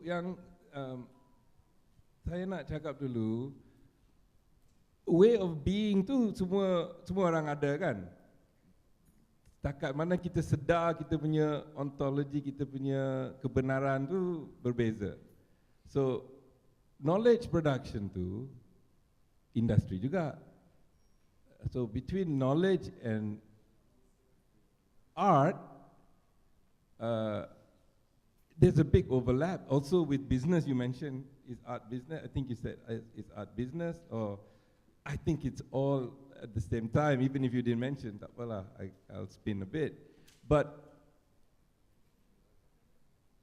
Yang saya nak cakap dulu, way of being tu semua orang ada kan. Takat mana kita sedar kita punya ontologi, kita punya kebenaran tu berbeza. So knowledge production tu industri juga. So between knowledge and art, there's a big overlap. Also with business, you mentioned is art business. I think you said it's art business, or I think it's all at the same time. Even if you didn't mention that, well, I'll spin a bit. But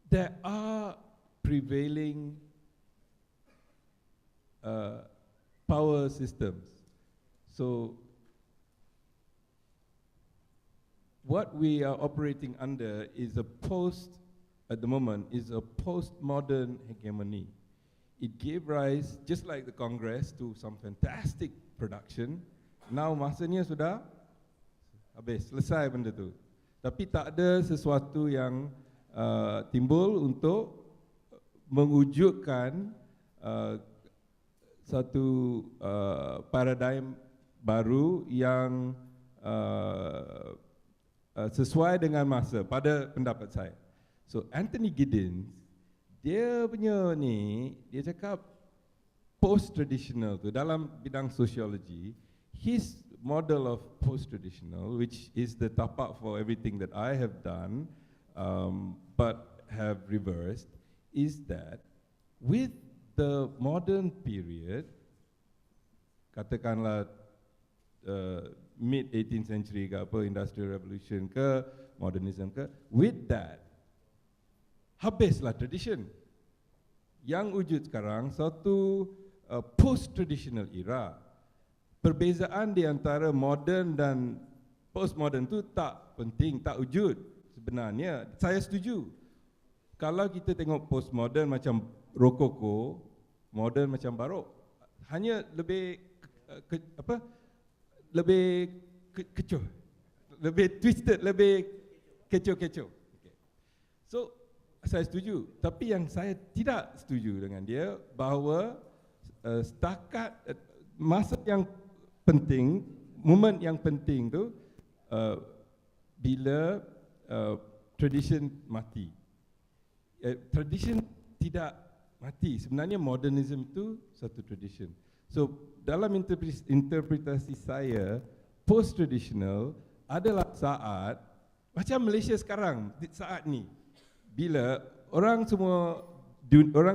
there are prevailing power systems. So what we are operating under is at the moment, is a postmodern hegemony. It gave rise, just like the Congress, to some fantastic production. Now masanya sudah habis, selesai benda tu. Tapi tak ada sesuatu yang timbul untuk mewujudkan satu paradigm baru yang sesuai dengan masa pada pendapat saya. So Anthony Giddens, dia punya ni, dia cakap post-traditional tu dalam bidang sosiologi, his model of post-traditional, which is the tapak for everything that I have done, but have reversed, is that with the modern period, katakanlah mid-18th century ke apa, industrial revolution ke, modernism ke, with that, habislah tradition. Yang wujud sekarang satu post-traditional era. Perbezaan di antara modern dan postmodern tu tak penting, tak wujud sebenarnya. Saya setuju. Kalau kita tengok postmodern macam rokoko, modern macam barok, hanya lebih kecoh, lebih twisted, lebih kecoh-kecoh. Okay. So saya setuju, tapi yang saya tidak setuju dengan dia bahawa setakat masa yang penting, moment yang penting tu bila tradition mati. Tradition tidak mati. Sebenarnya modernism tu satu tradition. So dalam interpretasi saya, post-traditional adalah saat macam Malaysia sekarang, saat ni, bila orang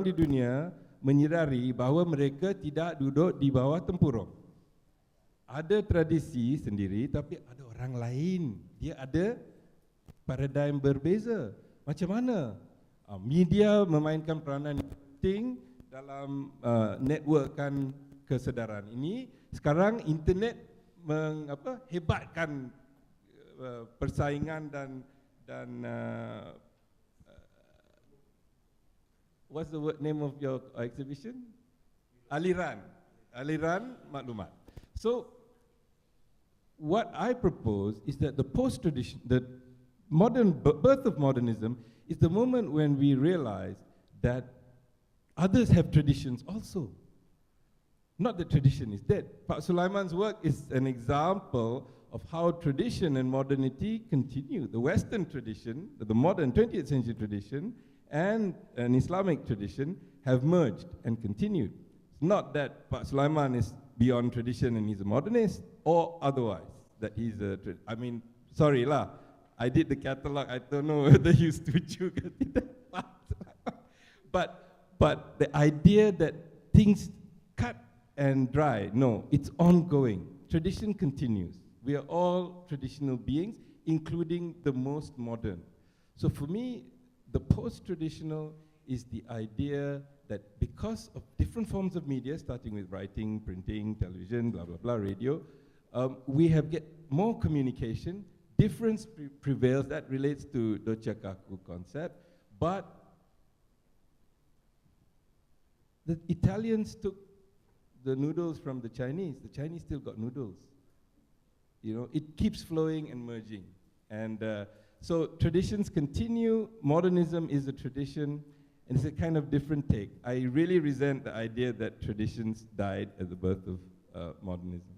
di dunia menyedari bahawa mereka tidak duduk di bawah tempurung. Ada tradisi sendiri, tapi ada orang lain. Dia ada paradigm berbeza. Macam mana? Media memainkan peranan penting dalam networkkan kesedaran ini. Sekarang internet hebatkan persaingan dan what's the name of your exhibition? Aliran maklumat. So what I propose is that the post-tradition, the modern birth of modernism is the moment when we realize that others have traditions also. Not that tradition is dead. Pak Sulaiman's work is an example of how tradition and modernity continue. The Western tradition, the modern 20th century tradition, and an Islamic tradition have merged and continued. It's not that Pak Sulaiman is beyond tradition and he's a modernist, or otherwise, that he's a, sorry lah, I did the catalogue, I don't know whether you setuju ke tidak. But the idea that things cut and dry, no, it's ongoing. Tradition continues. We are all traditional beings, including the most modern. So for me, the post-traditional is the idea that because of different forms of media, starting with writing, printing, television, blah, blah, blah, radio, we have get more communication, difference prevails, that relates to Dochakaku concept, but the Italians took the noodles from the Chinese still got noodles. You know, it keeps flowing and merging. And so traditions continue, modernism is a tradition, And it's a kind of different take. I really resent the idea that traditions died at the birth of modernism.